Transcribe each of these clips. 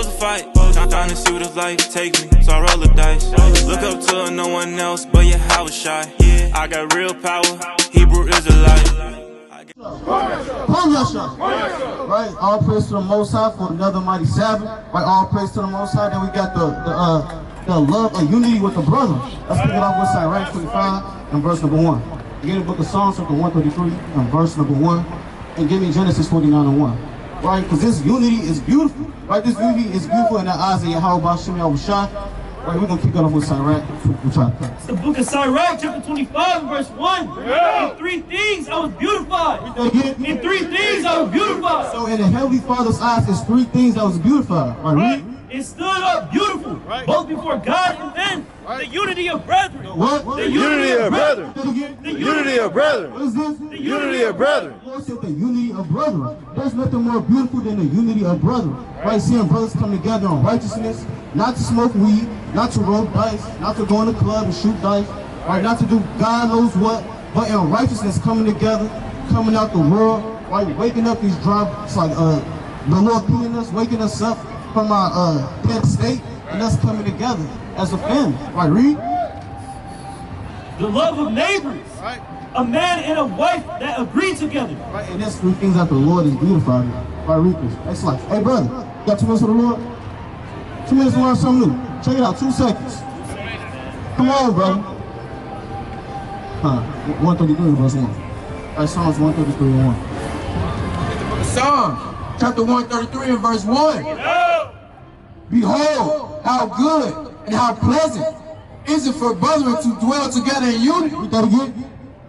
to fight, trying to see what it's like, take me, so I roll the dice. Look up to no one else, but yeah, I was shy. I got real power, Hebrew Israelite. Right, all praise to the Most High for another mighty Sabbath. Right, all praise to the Most High. Then we got the love and unity with the brother. Let's pick it off with Sirach 25 and verse number 1. Give me the book of Psalms chapter 133 and verse number 1. And give me Genesis 49 and 1. Right, because this unity is beautiful. Right, this unity is beautiful in the eyes of Yahweh Shem Yahushua. Right, we're going to kick it off with Sirach. It's the book of Sirach, chapter 25, verse 1. In 3 things I was beautified. In 3 things I was beautified. So in the Heavenly Father's eyes, there's 3 things that was beautified. Right. It stood up beautiful, both before God and men. The unity of brethren. What? The unity of brethren. The unity of brethren. What is this? The Unity of brethren. The Lord said the unity of brethren. There's nothing more beautiful than the unity of brethren. Right, seeing brothers come together on righteousness, not to smoke weed, not to roll dice, not to go in the club and shoot dice, right, not to do God knows what, but in righteousness coming together, coming out the world, right, waking up these dry, it's like the Lord cleaning us, waking us up from our dead state, and us coming together as a family. Right, read. The love of neighbors. Right. A man and a wife that agree together. Right, and that's 3 things that the Lord is beautifying. Right, read this. It's like, hey brother, got 2 minutes for the Lord? 2 minutes to learn something new. Check it out, 2 seconds. Come on, brother. 133 verse 1. Right, Psalms 133 and 1. Psalms chapter 133 and verse 1. Behold, how good and how pleasant is it for brethren to dwell together in unity. Read that again.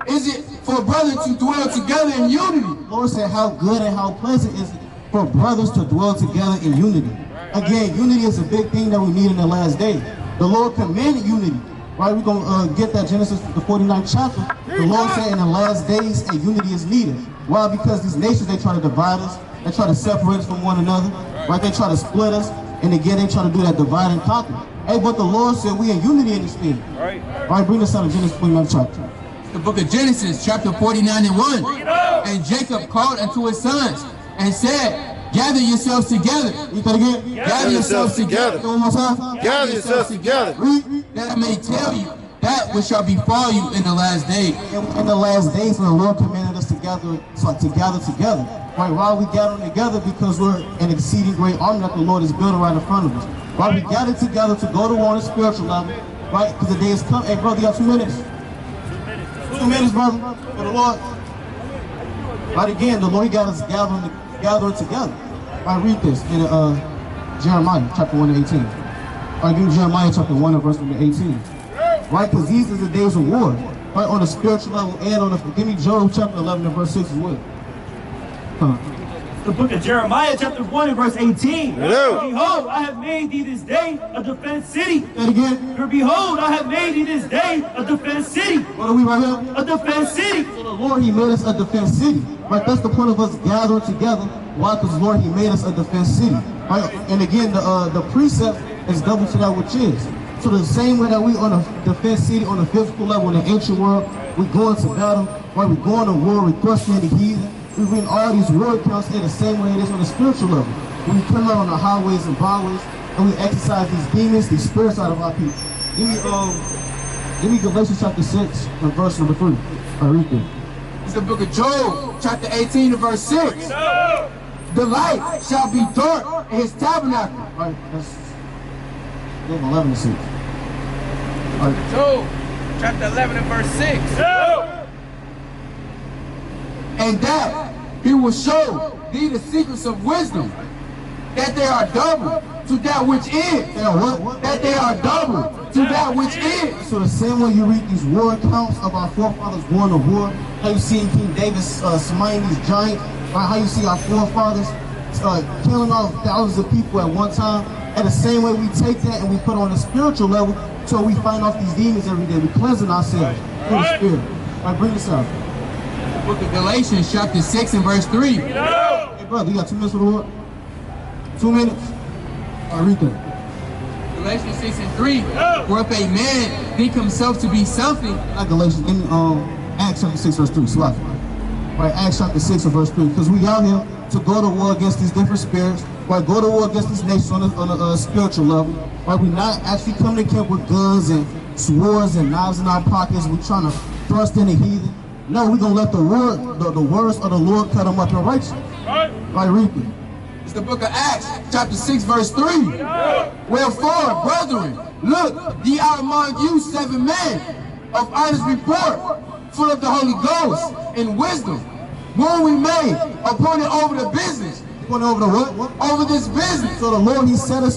Is it for brethren to dwell together in unity? The Lord said how good and how pleasant is it for brothers to dwell together in unity. Again, unity is a big thing that we need in the last day. The Lord commanded unity. Right, we're going to get that Genesis, the 49th chapter. The Lord said in the last days, a unity is needed. Why? Because these nations, they try to divide us. They try to separate us from one another. Right, they try to split us. And again, they try to do that divide and conquer. Hey, but the Lord said we in unity in the spirit. Right, bring this out of Genesis 49th chapter. The book of Genesis chapter 49 and 1. And Jacob called unto his sons and said, gather yourselves together. Read that again. Gather yourselves together. One more time. Gather yourselves together. Read. That I may tell you that which shall befall you in the last day. In the last days, when the Lord commanded us to gather, to gather together. Right, why are we gathering together? Because we're an exceeding great army that the Lord is building right in front of us. Why we gather together to go to war on a spiritual level, right? Because the day is coming. Hey, brother, you got 2 minutes. 2 minutes, brother, for the Lord. Right, again, the Lord, he got us gathering together. Right, read this in Jeremiah chapter 1 and 18. Right, give me Jeremiah chapter 1 and verse number 18. Right, because these are the days of war. Right, on the spiritual level and on the, give me Job chapter 11 and verse 6 as well. The book of Jeremiah, chapter 1 and verse 18. Hello. For behold, I have made thee this day a defense city. And again. For behold, I have made thee this day a defense city. What are we right here? A defense city. So the Lord, he made us a defense city. Right, that's the point of us gathering together. Why? Because the Lord, he made us a defense city. Right, and again, the precept is double to that which is. So the same way that we on a defense city on the physical level in the ancient world, we going to battle, right? We going to war, we crushing the heathen. We read all these word counts in the same way it is on the spiritual level. When we come out on the highways and byways and we exercise these demons, these spirits out of our people. Give me Galatians chapter 6 and verse number 3. I read it. It's the book of Job, chapter 18 and verse 6. The light shall be dark in his tabernacle. Right, that's 11 and 6. Right. Job, chapter 11 and verse 6. And that he will show thee the secrets of wisdom, that they are double to that which is. They are what? That they are double to that which is. So the same way you read these war accounts of our forefathers going to war, how you see King David smiting these giants, right? How you see our forefathers killing off thousands of people at one time. And the same way we take that and we put on a spiritual level, so we fight off these demons every day. We cleansing ourselves through the spirit. All right, bring this out. Book of Galatians, chapter 6 and verse 3. Hey, brother, you got 2 minutes for the Lord? 2 minutes? All right, read that. Galatians 6 and 3. For if a man think himself to be something. Not Galatians, in Acts chapter 6, verse 3. Slide. Right, Acts chapter 6 and verse 3. Because we out here, to go to war against these different spirits, right? Go to war against these nations on a spiritual level, right? We're not actually coming to camp with guns and swords and knives in our pockets. We're trying to thrust in the heathen. No, we're gonna let the words of the Lord cut them up in righteousness. Right, read it. It's the book of Acts, chapter 6, verse 3. Wherefore, brethren, look, ye are among you 7 men of honest report, full of the Holy Ghost and wisdom, whom we made appointed over the business. Appointed over the what? Over this business. So the Lord, He set us.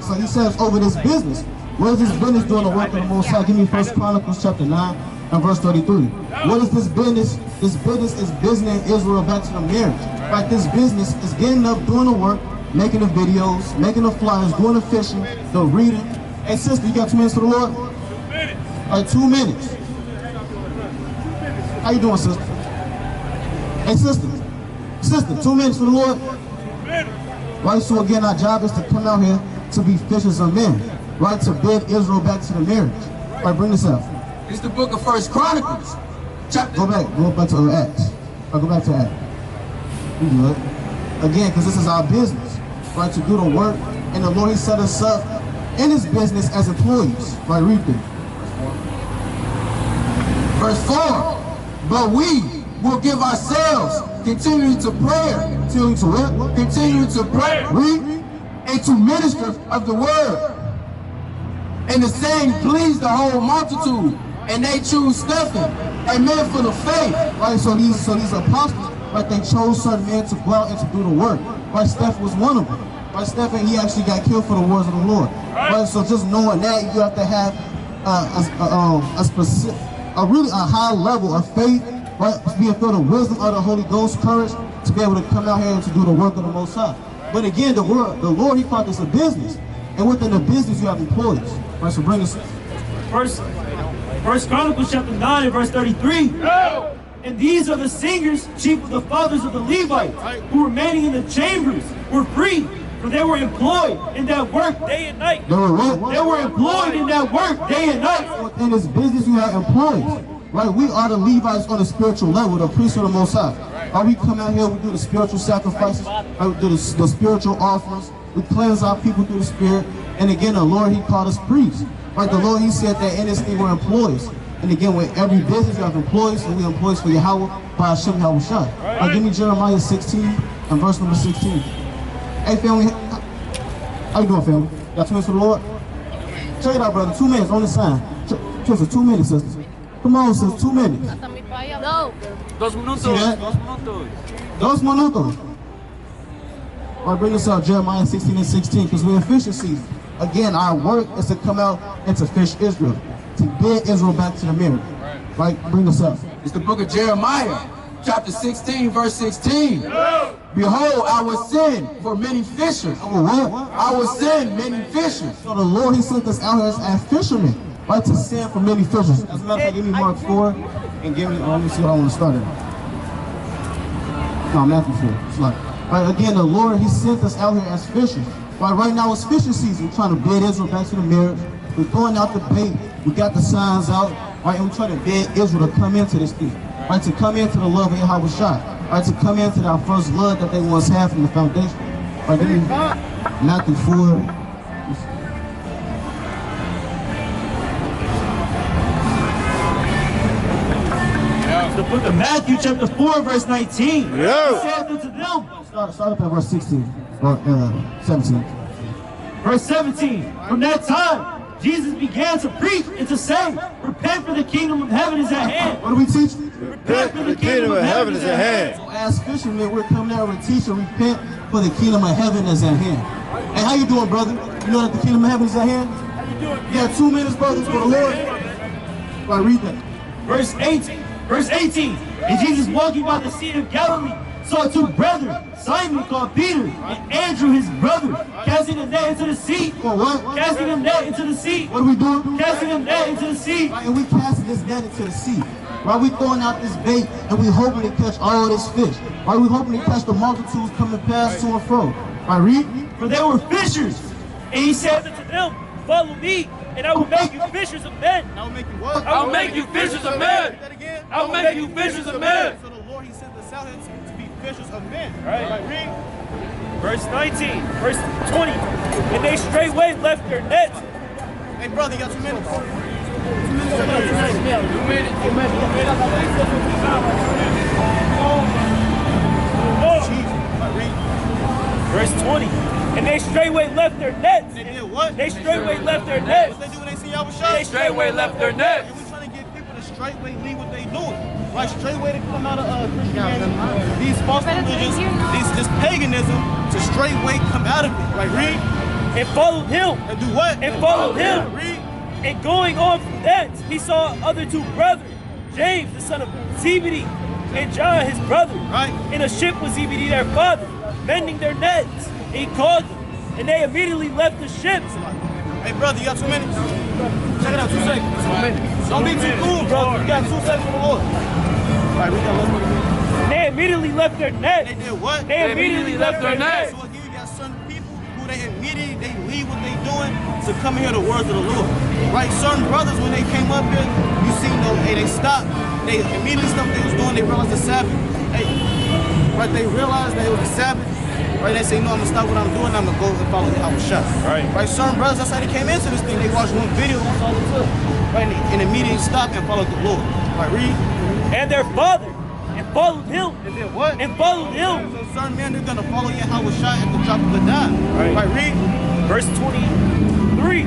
So He set us over this business. What is this business doing the work of the Most High? Give me 1 Chronicles chapter 9 and verse 33. What is this business? This business is business Israel back to the marriage. Right? This business is getting up, doing the work, making the videos, making the flyers, doing the fishing, the reading. Hey sister, you got 2 minutes for the Lord? 2 minutes. All right, 2 minutes. How you doing, sister? Hey sister, 2 minutes for the Lord? 2 minutes. Right, so again, our job is to come out here to be fishers of men. Right, to bid Israel back to the marriage. Right, bring this out. It's the book of 1 Chronicles. Chapter. Go back to Acts. Or go back to Acts. We do it. Again, because this is our business. Right, to do the work. And the Lord, He set us up in His business as employees. Right, read it. Verse 4. But we will give ourselves continually to prayer. Continuing to what? Continuing to pray. Read. And to minister of the word. And the saying pleased the whole multitude. And they choose Stephen, a man full of faith. Right, so these apostles, right, they chose certain men to go out and to do the work. Right, Stephen was one of them. Right, Stephen, he actually got killed for the words of the Lord. Right, so just knowing that, you have to have a really high level of faith, right, being filled with wisdom of the Holy Ghost, courage, to be able to come out here and to do the work of the Most High. But again, the Lord, He called this a business. And within the business, you have employees. Right, so bring us. First Chronicles chapter 9 and verse 33. And these are the singers, chief of the fathers of the Levites, who remaining in the chambers were free, for they were employed in that work day and night. They were what? They were employed in that work day and night. Within this business, you have employees. Right, we are the Levites on a spiritual level, the priests of the Most High. Right, we come out here, we do the spiritual sacrifices, right, we do the spiritual offerings, we cleanse our people through the Spirit. And again, the Lord, He called us priests. Right, the Lord, He said that in this thing we're employees. And again, with every business, you have employees, and we employees for Yahweh by Hashem Yahushua. Right, give me Jeremiah 16 and verse number 16. Hey, family, how you doing, family? Got 2 minutes for the Lord? Check it out, brother. 2 minutes on the sign. Sister, 2 minutes, sisters. Come on, sisters, 2 minutes. No. 2 minutos. See that? 2 minutos. 2 minutos. All right, bring this out, Jeremiah 16 and 16, because we're in fishing season. Again, our work is to come out and to fish Israel, to bid Israel back to the marriage. Right, bring this up. It's the book of Jeremiah, chapter 16, verse 16. Behold, I will send for many fishers. I will send many fishers. So the Lord, He sent us out here as fishermen, right, to send for many fishers. As a matter of fact, give me Mark 4 and give me, let me see what I want to start at. No, Matthew 4. It's like, right, again, the Lord, He sent us out here as fishers. Right now it's fishing season. We're trying to bid Israel back to the marriage. We're throwing out the bait. We got the signs out. Right, and we're trying to bid Israel to come into this thing. Right, to come into the love of Yahushua. Right, to come into that first love that they once had from the foundation. Right, give me Matthew 4. The book of Matthew chapter 4 verse 19. He Yeah. said unto them, Start up at verse 16 or 17. verse 17, from that time Jesus began to preach and to say, repent, for the kingdom of heaven is at hand. What do we teach? Repent, For the kingdom of heaven is at hand. So as fishermen, we're coming out and teaching, repent, for the kingdom of heaven is at hand. Hey, how you doing, brother? You know that the kingdom of heaven is at hand? How you doing? You got 2 minutes, brothers, for the Lord. Right, read that. Verse 18. And Jesus walking by the sea of Galilee saw 2 brethren, Simon called Peter, and Andrew his brother, casting a net into the sea. For what? Casting a net into the sea. What are we doing? Casting a net into the sea. Right, and we casting this net into the sea. Right, we throwing out this bait, and we hoping to catch all this fish. Right, we hoping to catch the multitudes coming past to and fro. Right, read. For they were fishers. And he said unto them, follow me, and I will make you fishers of men. I will make you what? I'll make you fishers of men. I'll make you fishers of men. So the Lord, He sent us out here to be fishers of men. Right. Read. Verse 19, verse 20. And they straightway left their nets. Hey, brother, you got 2 minutes. 2 minutes. Verse 20. And they straightway left their nets. They did what? They straightway left their nets. What they do when they see y'all shot? They straightway left their nets. And we trying to get people to straightway leave what they doing. Like straightway to come out of Christianity, these false religions, this paganism, to straightway come out of it. Like read. And followed him. And do what? And followed him. Read. And going on from thence, he saw other 2 brothers, James, the son of Zebedee, and John, his brother, in a ship with Zebedee, their father, mending their nets. And he called them, and they immediately left the ships. Hey, brother, you got 2 minutes? Check it out, 2 seconds. 2 minutes. Don't be too cool, brother. You got 2 seconds for the Lord. All right, we got less money. They immediately left their nets. They did what? They immediately left their nets. So again, you got certain people who they leave what they doing to come hear the words of the Lord. Right? Certain brothers, when they came up here, you see them, hey, they stopped. They immediately stopped what they was doing. They realized the Sabbath. Hey, right? They realized that it was the Sabbath. Right? They say, no, I'm gonna stop what I'm doing. I'm gonna go and follow the house shot. Right? Certain brothers, that's how they came into this thing. They watched one video, that's all it took. Right? And immediately stopped and followed the Lord. Right? Read. And their father. And followed him. And then what? And followed him. So certain men, they're gonna follow Yahweh shot at the drop of a dime. Right? Read. Verse 23.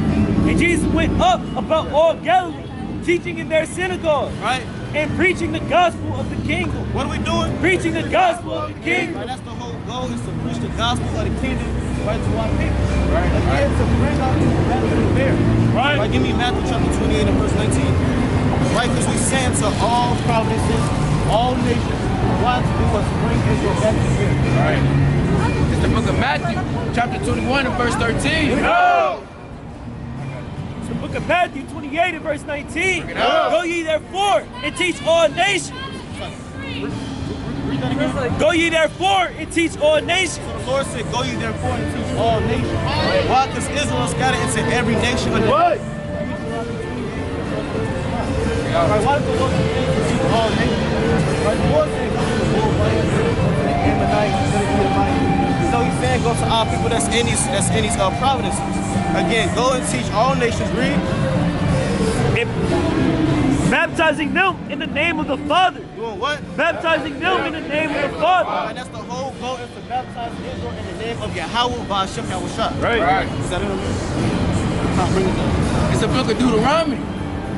And Jesus went up about all Galilee, teaching in their synagogues. Right. And preaching the gospel of the kingdom. What are we doing? Preaching the gospel of the kingdom. Right, that's the whole goal, is to preach the gospel of the kingdom right to our people. Right. Again, to bring out the battle of the bear. Right. Give me Matthew chapter 28 and verse 19. Right, because we send to all provinces, all nations, what to do was bring Israel back to here. Right. It's the book of Matthew, chapter 21 and verse 13. No! The book of Matthew 28 and verse 19. Go ye therefore and teach all nations. Go ye therefore and teach all nations. So the Lord said, go ye therefore and teach all nations. Why? Because Israel is scattered into every nation. What? Right, why does the Lord say teach all nations? Right, the Lord said go to the Wolverine, the Ammonites, the Edomites. So he's saying go to all people that's in these provinces. Again, go and teach all nations. Read. Baptizing them in the name of the Father. Doing what? Baptizing them in the name of the Father. And that's the whole goal, is to baptize Israel in the name of Yahweh by Hashem Yahushua. Right. Is that it? It's the book of Deuteronomy,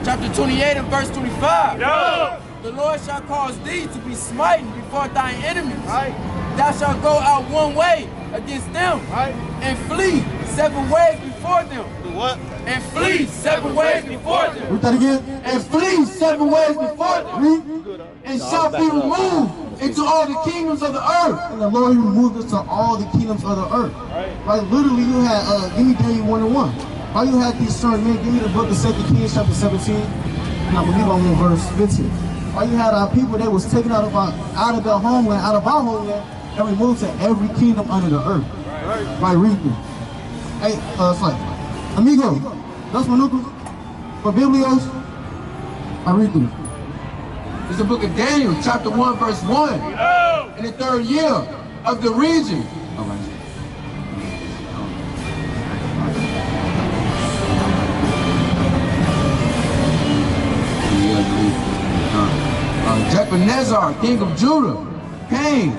chapter 28 and verse 25. No. The Lord shall cause thee to be smitten before thine enemies. Right. Thou shalt go out one way against them. Right. And flee 7 ways before them. Do what? And flee 7 ways before them. Read that again. And flee 7 ways before them. Read. And shall be removed into all the kingdoms of the earth. And the Lord, he removed us to all the kingdoms of the earth. Right? Literally, you had, give me Daniel 1 and 1. Why you had these certain men? Give me the book of 2 Kings chapter 17. And I'm going to leave on verse 15. Why you had our people that was taken out of their homeland, out of our homeland, and removed to every kingdom under the earth. Right, read me. Hey, it's like, amigo, dos minutos, for Biblios, I read through. It's the book of Daniel, chapter 1, verse 1. In the 3rd year of the region. Nebuchadnezzar, king of Judah, came.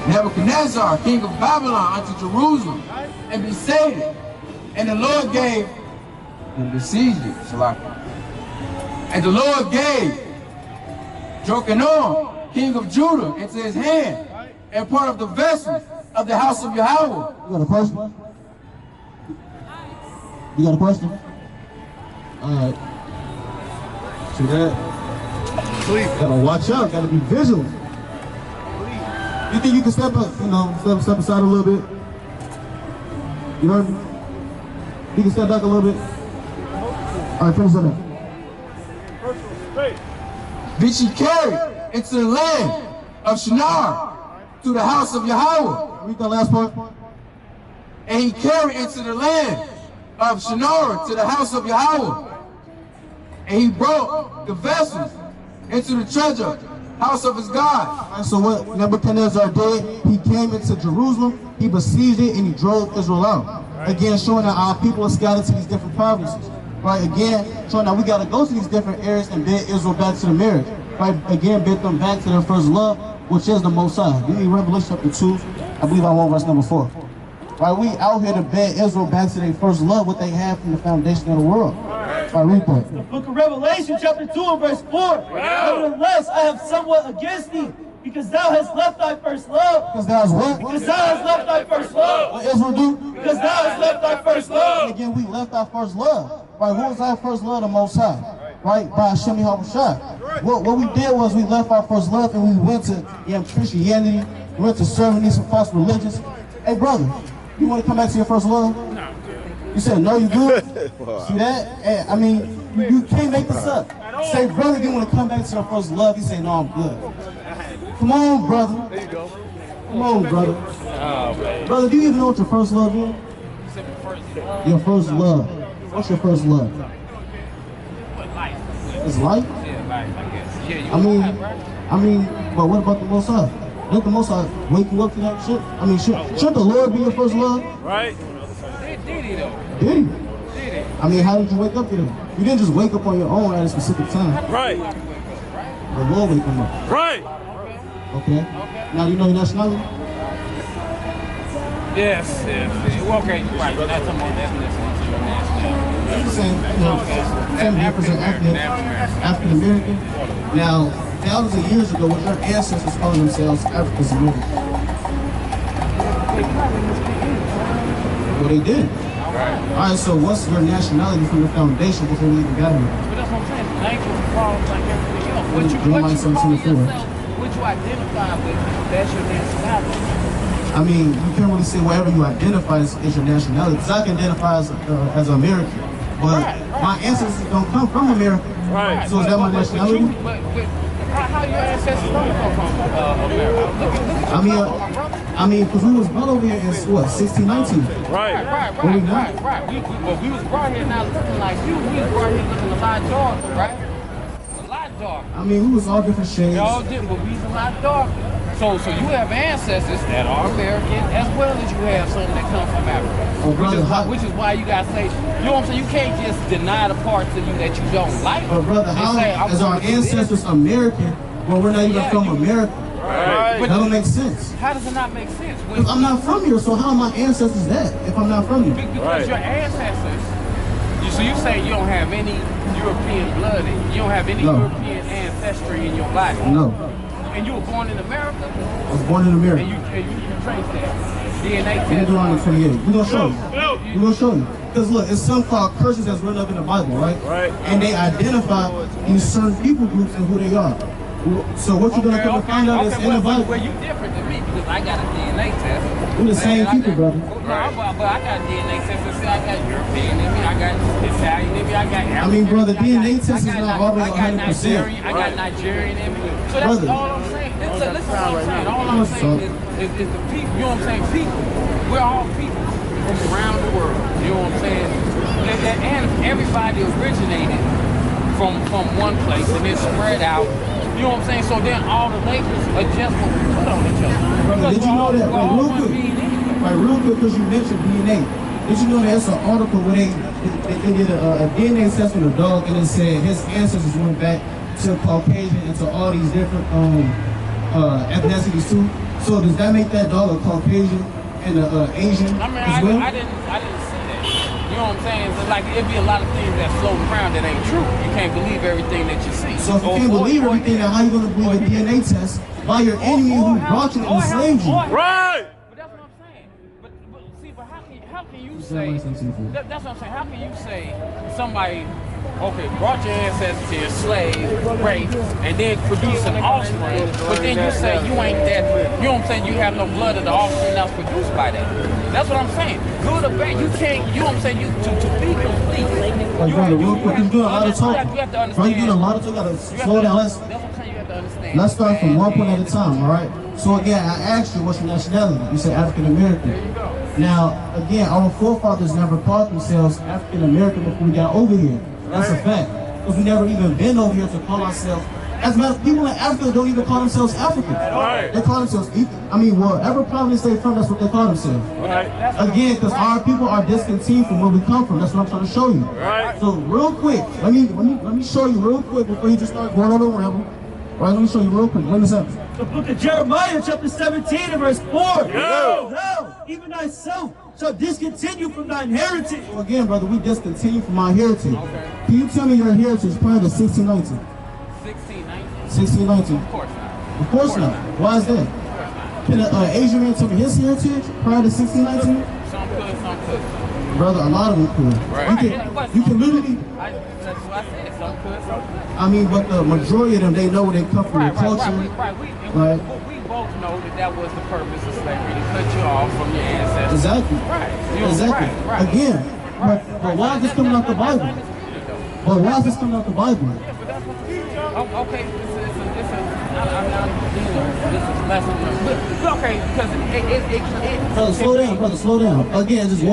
Nebuchadnezzar, king of Babylon, unto Jerusalem, and besieged it. And the Lord gave, and besieged it, and the Lord gave Jochanan, king of Judah, into his hand, and part of the vessels of the house of Yahweh. You got a question? You got a question? Alright. See that? Gotta watch out, gotta be vigilant. You think you can step up, step aside a little bit? You heard me? You can step back a little bit? Alright, finish that up. Which he carried into the land of Shinar to the house of Yahweh. Read that last part. And he carried into the land of Shinar to the house of Yahweh. And he brought the vessels into the treasure house of his God. Alright, so what Nebuchadnezzar did, he came into Jerusalem, he besieged it, and he drove Israel out. Again, showing that our people are scattered to these different provinces. Right, again, showing that we got to go to these different areas and bid Israel back to the marriage. Right, again, bid them back to their first love, which is the Most High. Give me Revelation chapter 2, I believe I want verse number 4. Right, we out here to bid Israel back to their first love, what they had from the foundation of the world. Right, read that. The book of Revelation, chapter 2 and verse 4. Nevertheless, I have somewhat against thee, because thou hast left thy first love. Because thou hast what? Because thou hast left thy first love. What Israel do? Because thou hast left thy first love. And again, we left our first love. Right, who was our first love? The Most High. Right, by Hashem Yahushua. What we did was we left our first love and we went to Christianity, we went to serving these false religions. Hey brother, you want to come back to your first love? No. You said no, you good? See that? Hey, I mean, you can't make this up. Say, brother, you want to come back to your first love? He said, no, I'm good. Come on, brother. There you go. Come on, brother. Oh, brother, do you even know what your first love is? Your first love. What's your first love? Life. It's life? Yeah, life, I guess. Yeah, I mean, but what about the Most High? Let the Most High wake you up to that shit? I mean, should the Lord be your first love? Right. Did he though? Did he? I mean, how did you wake up to them? You didn't just wake up on your own at a specific time. Right. The Lord wake him up. Right. Okay. Now, do you know your nationality? Yes. Okay, right. That's a more Same difference in African American. Now, thousands of years ago, when their ancestors called themselves African American. Well, they did. Alright, so what's your nationality from the foundation before we even got here? But that's what I'm saying. Language problems like everything else. What you call yourself, what you identify with, that's your nationality. I mean, you can't really say whatever you identify as your nationality. Because I can identify as American, but my ancestors don't come from America. Right. So is that my nationality? But how your ancestors don't come from America? I mean, because we was brought over here in what, 1619? Right. We was brought here not looking like you. We was brought here looking a lot darker, right? A lot darker. I mean, we was all different shades. Y'all did, but we was a lot darker. So you have ancestors that are American as well as you have some that come from Africa. Oh, brother, which is why you gotta say, you know what I'm saying? You can't just deny the parts of you that you don't like. But brother, how is our ancestors American when we're not even from America? Right. That don't make sense. How does it not make sense? Because I'm not from here, so how are my ancestors that if I'm not from here? Because your ancestors. So you say you don't have any European blood in you. You don't have any European ancestry in your body. No. And you were born in America? I was born in America. And you trace that. DNA test. We're doing it 28. We're going to show you. We're going to show you. Because look, it's some called curses that's written up in the Bible, right? Right. And they identify these certain people groups and who they are. So what you're going to come to find out is in the Bible. Well, you different than me because I got a DNA test. We're the same people, brother. No, but I got a DNA test. So I got European in me, I got Italian in me, I got African. I mean, brother, DNA test is not always 100%. I got Nigerian in me. So that's all I'm saying. Listen what I'm saying. All I'm saying is the people, you know what I'm saying? People. We're all people from around the world. You know what I'm saying? And everybody originated from one place and then spread out. You know what I'm saying? So then all the labels are just what we put on each other. Brother, did you know that? Real quick, because you mentioned DNA. Did you know there's an article where they did a DNA test on a dog and it said his ancestors went back to Caucasian and to all these different ethnicities too? So does that make that dog a Caucasian and an Asian as well? I didn't see that. You know what I'm saying? It's like it'd be a lot of things that float around that ain't true. You can't believe everything that you see. So if you can't believe everything, then how you going to believe a DNA test by your enemy who brought you and enslaved you? Right! But that's what I'm saying. But see, but how can you say, that's what I'm saying, how can you say somebody, okay, brought your ancestors here, slave, rape, and then produce an offspring, but then you say you ain't that, you know what I'm saying, you have no blood of the offspring that's produced by that. That's what I'm saying. Good or bad, you can't, you know what I'm saying, to be complete. Like, brother, real quick, you're doing a lot of talking. You have to understand. Bro, you're doing a lot of talking. You got to slow down. That's what I'm saying, you have to understand. Let's start from one point at a time, all right? So again, I asked you what's your nationality. You said African American. There you go. Now, again, our forefathers never called themselves African American before we got over here. That's a fact. Because we never even been over here to call ourselves As a matter of people in Africa don't even call themselves African. Right. They call themselves, I mean, wherever province they from, that's what they call themselves. Right. Again, because our people are discontinued from where we come from. That's what I'm trying to show you. Right. So real quick, let me show you real quick before you just start going on the ramble. All right, let me show you real quick. Let me say. The book of Jeremiah, chapter 17 and verse 4. Yo. Thou, even thyself, shall discontinue from thine heritage. So again, brother, we discontinue from our heritage. Can you tell me your heritage prior to 1619? 1619. Of course not. Of course not. Why is that? Can an Asian man tell me his heritage prior to 1619? Some could, some could. Brother, a lot of them could. Right. You can literally, That's what I said. Some could, some could. I mean, but the majority of them, they know where they come from, their culture. We both know that was the purpose of slavery, to cut you off from your ancestors. Exactly. Right. Exactly. Right. Again, but why is this coming out the Bible? But why is this coming out the Bible? Oh, okay, this is less of okay, because Brother, slow down. Again, just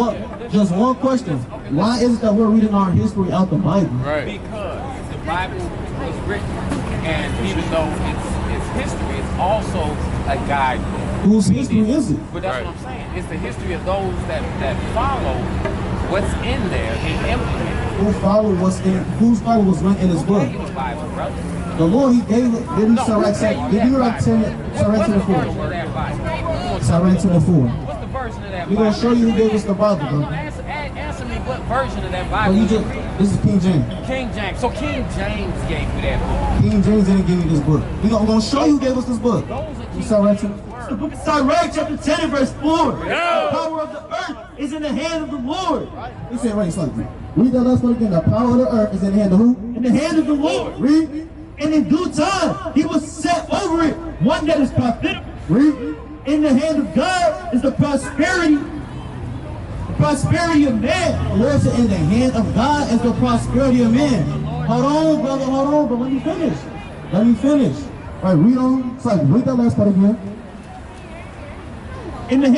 one question. Why is it that we're reading our history out the Bible? Right. Because the Bible was written, and even though it's history, it's also a guidebook. Whose history is it? But that's what I'm saying. It's the history of those that follow what's in there and implement it. Whose Bible was written in his book? It was Bible, brother. The Lord, he gave it, didn't he Sirach 24? Sirach 24. What's the version of that We're Bible? going to show you who gave us the Bible, No, bro. answer me what version of that Oh, Bible. this is King James. King James. So King James gave you that book. King James didn't give me this book. We're going to show you who gave us this book. Sirach 24. The book of Sirach, chapter 10 and verse 4. The power of the earth is in the hand of the Lord. He said, right, slightly. Read that last one again. The power of the earth is in the hand of who? In the hand of the Lord. Read. And in due time, he will set over it one that is profitable. Read. In the hand of God is the prosperity of man. The Lord said, in the hand of God is the prosperity of man. Hold on, brother, let me finish. All right, read on. It's like, read that last part again. In the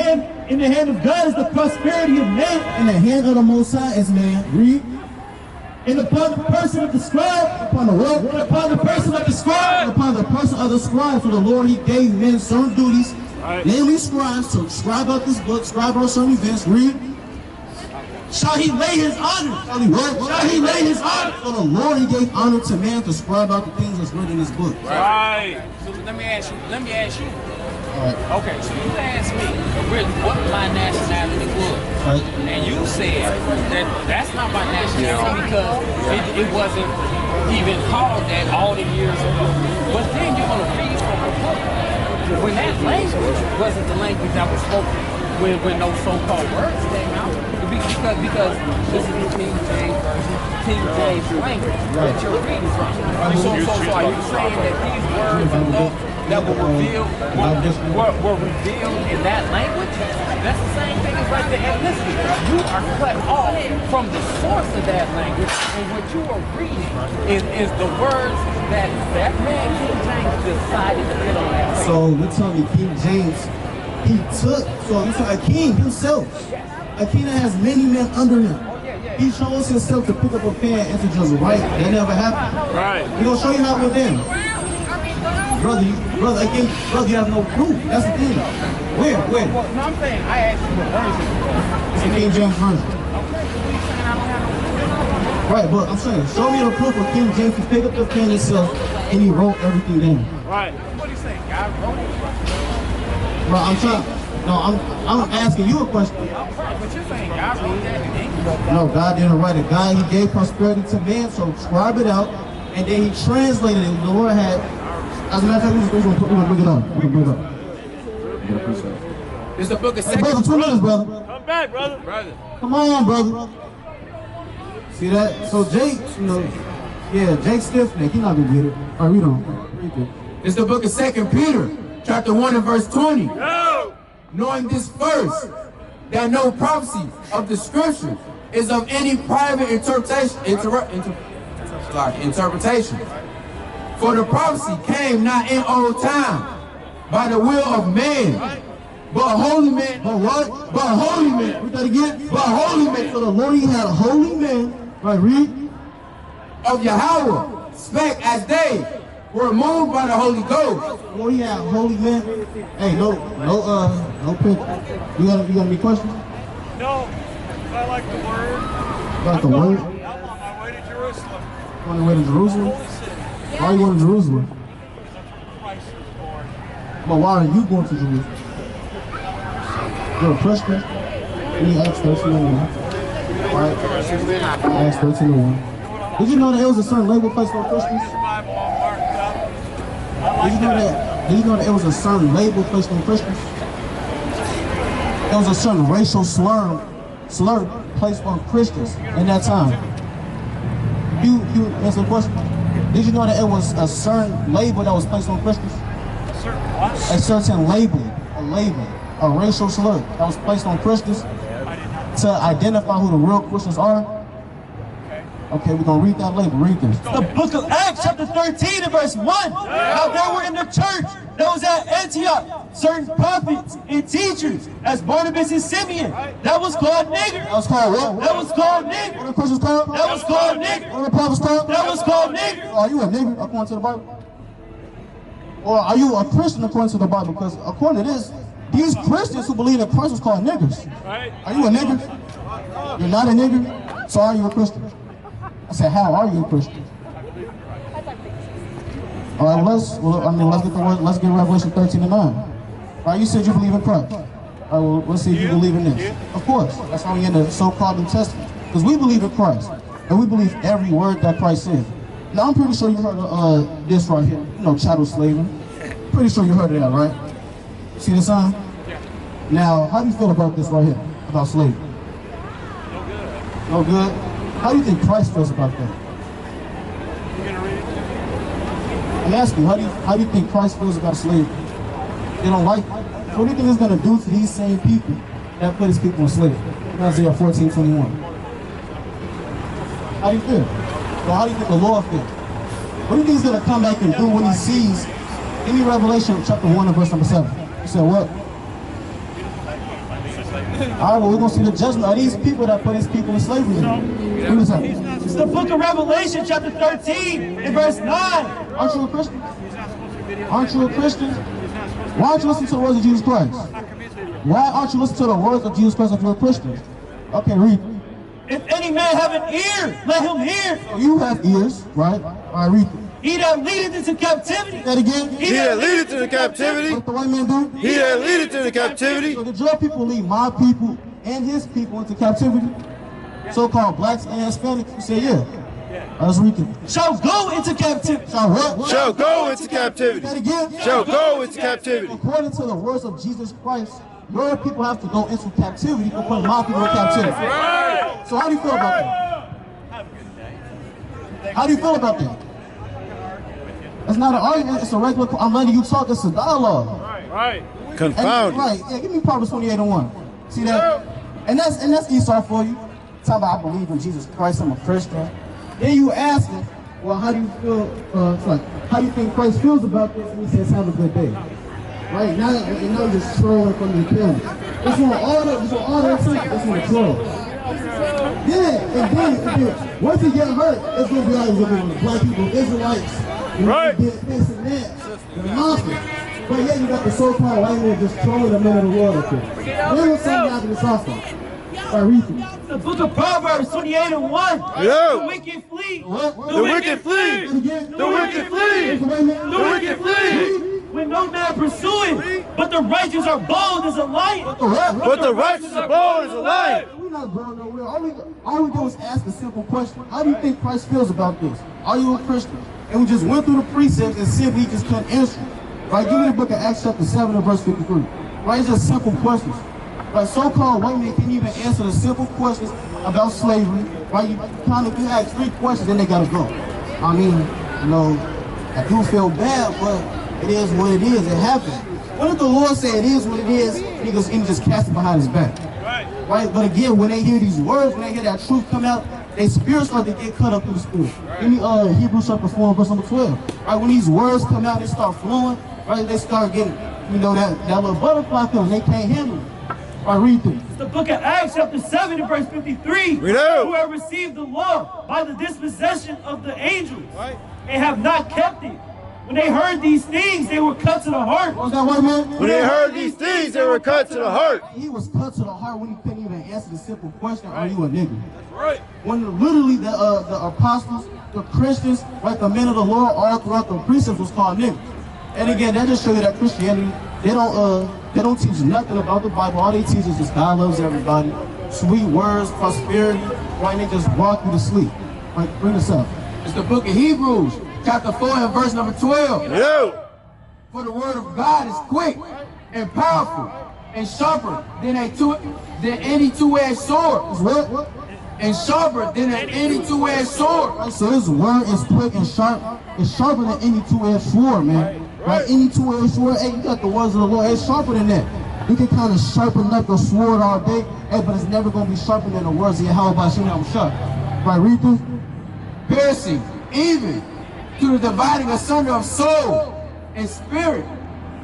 hand of God is the prosperity of man. In the hand of the Most High is man. Read. And upon the person of the scribe, Upon the what? and upon the person of the scribe, Upon the person of the scribe. So the Lord, he gave men certain duties. Namely scribes, to scribe out this book, scribe out certain events. Read. shall he lay his honor. Shall he lay his honor? So the Lord, he gave honor to man to scribe out the things that's written in this book. Right. So let me ask you. All right. Okay, so you asked me what my nationality was. Right. And you said that that's not my nationality because it wasn't even called that all the years ago. But then you're going to read from a book when that language wasn't the language that was spoken, when those so-called words came out. Because this is the King James version, King James language that you're reading from. So are you saying that these words that were revealed in that language? That's the same thing as like the ethnicity. You are cut off from the source of that language, and what you are reading is the words that man King James decided to put on that page. So you're telling me King James, he took, so you're saying a king himself, a king that has many men under him. He chose himself to pick up a pen and to just write. That never happened. Right. We're going to show you how it then. Brother, you have no proof. That's the thing. Where? Well, no, I'm saying, I asked you what version. It's the King James version. Okay, so you saying I don't have no proof? Right, but I'm saying, show me the proof of King James. He picked up the pen himself and he wrote everything down. Right. What are you saying? God wrote it? Bro, I'm asking you a question. But you're saying God wrote that in English? No, God didn't write it. God, he gave prosperity to man, so scribe it out, and then he translated it. The Lord had, as a matter of fact, we're going to bring it up. We're going to bring it up. It's the book of Hey, brother, 2 minutes, brother. Come back, brother. Come on, brother. See that? So Jake, Jake stiff-neck. He's not going to get it. All right, read on. Read it. It's the book of 2 Peter, chapter 1 and verse 20. Yo. Knowing this first, that no prophecy of the scripture is of any private interpretation. For the prophecy came not in old time by the will of man, but holy men. But what? But holy men. Read that again. But holy men So the Lord, he had holy men. Right, read. of Yahweh spake as they were moved by the Holy Ghost. Well, we have holy men. Hey, no picture. You got any questions? No, I like the word. You like the word? I'm on my way to Jerusalem. You on your way to Jerusalem? Holy city. Why are you going to Jerusalem? Christ is born. But why are you going to Jerusalem? You're a Christian? Any Acts 13:1. Alright? Acts 13:1. Did you know that there was a certain label placed on Christians? Bible all marked up. I Did like you know that. that? Did you know that it was a certain label placed on Christians? There was a certain racial slur placed on Christians in that time. You answer the question. Did you know that it was a certain label that was placed on Christians? Certain what? A certain label, a racial slur that was placed on Christians to identify who the real Christians are. Okay, we're gonna read that label. Read this. The book of Acts, chapter 13 and verse 1. Now there were in the church that was at Antioch certain prophets and teachers, as Barnabas and Simeon. That was called nigger. That was called what? That was called What nigger. are the Christians called? That was called nigger. What are the prophets called? That was called nigger. Are you a nigger according to the Bible? Or are you a Christian according to the Bible? Because according to this, these Christians who believe that Christ was called niggers. Right? Are you a nigger? You're not a nigger? So are you a Christian? I said, how are you a Christian? All right, let's get the word. Let's get Revelation 13:9. All right, you said you believe in Christ. All right, well, let's see if you believe in this. Of course, that's why we're in the so-called New Testament, because we believe in Christ and we believe every word that Christ said. Now, I'm pretty sure you heard of this right here. You know, chattel slavery. Pretty sure you heard of that, right? See the sign? Now, how do you feel about this right here, about slavery? No good. No good? How do you think Christ feels about that? You gonna read it? I'm asking you, how do you think Christ feels about slavery? They don't like it. What do you think it's going to do to these same people that put his people in slavery? Isaiah 14:21. How do you feel? Well, how do you think the Lord feels? What do you think he's going to come back and do when he sees? Give me Revelation chapter 1 and verse number 7. You said what? All right, well, we're going to see the judgment of these people that put his people in slavery. Read this out. It's the book of Revelation, chapter 13 and verse 9. Aren't you a Christian? Aren't you a Christian? Why aren't you listening to the words of Jesus Christ? Why aren't you listening to the words of Jesus Christ if you're a Christian? Okay, read. If any man have an ear, let him hear. So you have ears, right? All right, read. He that leadeth into captivity. That again? He that leadeth to the captivity, What the white man do? he that leadeth to the captivity, So did your people lead my people and his people into captivity? So-called blacks and Hispanics? You say yeah. Let's read it. Shall go into captivity. Shall what? shall go into captivity, That again? shall go into captivity. According to the words of Jesus Christ, your people have to go into captivity to put my people in captivity. So how do you feel about that? How do you feel about that? It's not an argument, it's a regular, I'm letting you talk, it's a dialogue. Right. Confounded. Right, yeah, give me Proverbs 28:1. See that? And that's Esau for you. Talking about I believe in Jesus Christ, I'm a Christian. Then you ask him, well, how do you feel, how do you think Christ feels about this? And he says, have a good day. Right, now you're just trolling from the camera. It's on all the attention, it's on the troll. Yeah, and then once he get hurt, it's going to be like the black people, Israelites. Right. This and that. The monsters. But yet you got the so-called white man just trolling the men of the world up here. When was something after this also? Right, read it. The book of Proverbs 28:1. Yo. The wicked flee. What? The wicked flee, And again, the wicked flee, the white man. the wicked flee. When no man pursuing, but the righteous are bold as a lion. But the righteous are bold as a lion. We're not going nowhere. All we do is ask a simple question. How do you think Christ feels about this? Are you a Christian? And we just went through the precepts and simply just couldn't answer. Right? Give me the book of Acts chapter 7 and verse 53. Right? It's just simple questions. Right? So-called white men can't even answer the simple questions about slavery. Right? You ask 3 questions, then they gotta go. I mean, you know, I do feel bad, but it is what it is. It happened. What if the Lord said it is what it is, niggas and just cast it behind his back? Right? But again, when they hear these words, when they hear that truth come out, their spirits start to get cut up through the spirit. Give me Hebrews chapter 4 verse number 12. Right? When these words come out, they start flowing. Right? They start getting, you know, that little butterfly feeling. They can't handle it. Right? Read through. The book of Acts chapter 7 and verse 53. Read out. Who have received the law by the dispossession of the angels and have not kept it. When they heard these things, they were cut to the heart. What was that white man? When they heard these things, they were cut to the heart. He was cut to the heart when he couldn't even answer the simple question, are you a nigga? That's right. When literally the apostles, the Christians, right, the men of the Lord, all throughout the precepts was called niggas. And again, that just shows you that Christianity, they don't teach nothing about the Bible. All they teach is just God loves everybody, sweet words, prosperity, right? And they just walk you to sleep. Right, bring this up. It's the book of Hebrews, chapter 4 and verse number 12. Yo. For the word of God is quick and powerful and sharper than any two-edged sword. What? And sharper than any two-edged sword. Right, so his word is quick and sharp. It's sharper than any two-edged sword, man. Right? Any two-edged sword, hey, you got the words of the Lord. It's sharper than that. You can kind of sharpen up the sword all day, hey, but it's never going to be sharper than the words of Yahweh by Shem Sharp. Right, read this. Piercing, even to the dividing asunder of soul and spirit,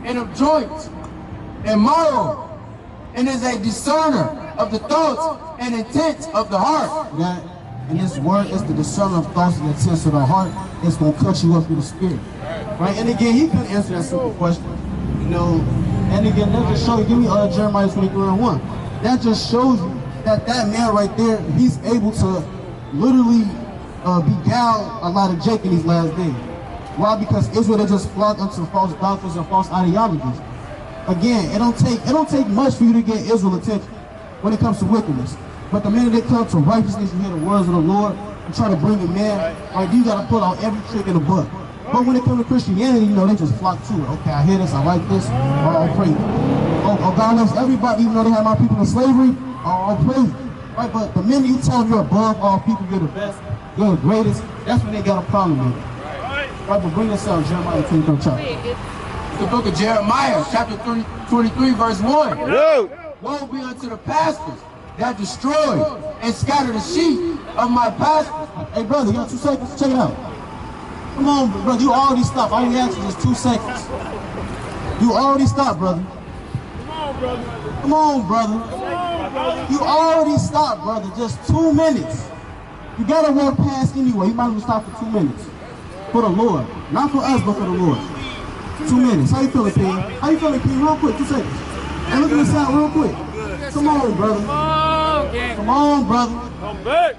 and of joints and marrow, and is a discerner of the thoughts and intents of the heart. That, and this word is the discerner of thoughts and intents of the heart. It's going to cut you up through the spirit. Right? And again, he couldn't answer that simple question. You know, and again, that just shows you, give me Jeremiah 23:1. That just shows you that man right there, he's able to literally beguile a lot of Jake in these last days. Why? Because Israel, they just flock unto false doctrines and false ideologies. Again, it don't take much for you to get Israel's attention when it comes to wickedness. But the minute they come to righteousness, you hear the words of the Lord and try to bring it, man, right, you gotta pull out every trick in the book. But when it comes to Christianity, you know, they just flock to it. Okay, I hear this, I like this, all praise. Oh, God loves everybody, even though they have my people in slavery, all praise. Right, but the minute you tell them you're above all people, you're the best, you're the greatest, that's when they got a problem with it. Right, but bring this out, Jeremiah 23rd chapter. The book of Jeremiah, chapter 23, verse 1. Yo. Woe be unto the pastors that destroy and scatter the sheep of my pastors. Hey, brother, you got 2 seconds? Check it out. Come on, brother, you already stopped. All we asked you is 2 seconds. You already stopped, brother. Come on, brother. Come on, brother. Come on, brother. You already stopped, brother. Just 2 minutes. You gotta walk past anyway. You might as well stop for 2 minutes. For the Lord. Not for us, but for the Lord. 2 minutes. How you feeling, P? How you feeling, P? Real quick, 2 seconds. Hey, look at this out real quick. Come on, brother. Come on, brother. Come back.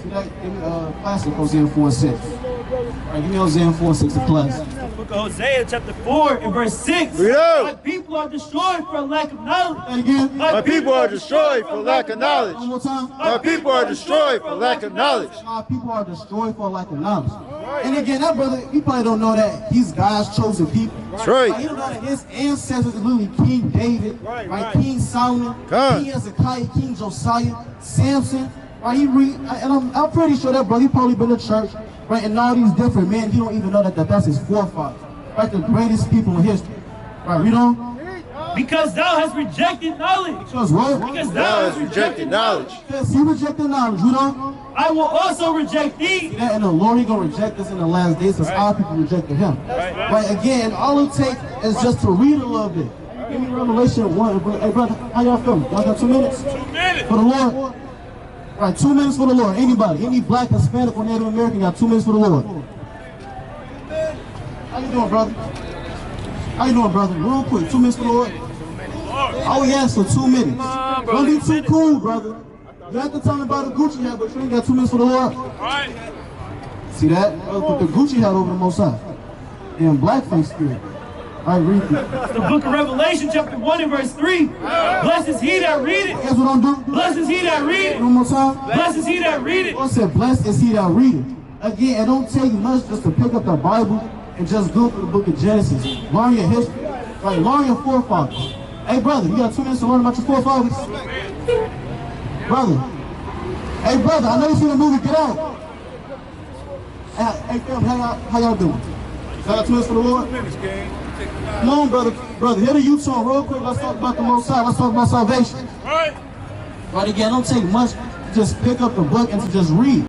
See that? Give me classic Hosea 4:6. All right, give me Hosea 4:6 to class. Book of Hosea, chapter 4, and verse 6. Read out. My people are destroyed for lack of knowledge. And again, My people are destroyed for lack of knowledge. one more time. My people are destroyed for lack of knowledge. My people are destroyed for lack of knowledge. And again, that brother, you probably don't know that he's God's chosen people. That's right. Like, you don't know that his ancestors are literally King David, right? King Solomon, God. King Hezekiah, King Josiah, Samson. Right? And I'm pretty sure that brother, he probably been to church, right? And all these different men, he don't even know that's his forefathers, right? The greatest people in history, right? You know? Because thou hast rejected knowledge. Because what? Because Thou hast rejected knowledge. Because he rejected knowledge, you know? I will also reject thee. See that? And the Lord, he gonna reject us in the last days because our people rejected him. Right? Again, all it takes is just to read a little bit. Give me Revelation 1. Hey, brother, how y'all feeling? Y'all got 2 minutes? 2 minutes. For the Lord? Right, 2 minutes for the Lord. Anybody, any black, Hispanic, or Native American got 2 minutes for the Lord. How you doing, brother? How you doing, brother? Real quick, 2 minutes for the Lord. All we ask for 2 minutes. Don't be too cool, brother. You have to tell me about the Gucci hat, but you ain't got 2 minutes for the Lord. Right. See that? Put the Gucci hat over the Most High. And blackface spirit. All right, read it. The book of Revelation, chapter 1 and verse 3. Blessed is he that readeth. Guess what I'm doing? Blessed is he that readeth. One more time. Blessed is he that readeth. God said, blessed is he that readeth. Again, it don't take much just to pick up the Bible and just go through the book of Genesis. Learn your history. Right, learn your forefathers. Hey, brother, you got 2 minutes to learn about your forefathers? Brother. Hey, brother, I know you seen the movie Get Out. Hey, family, how y'all doing? Y'all got 2 minutes for the Lord? Come on, brother. Brother, hit a U-turn real quick. Let's talk about the Most High. Let's talk about salvation. Right. Right, again, don't take much to just pick up the book and to just read.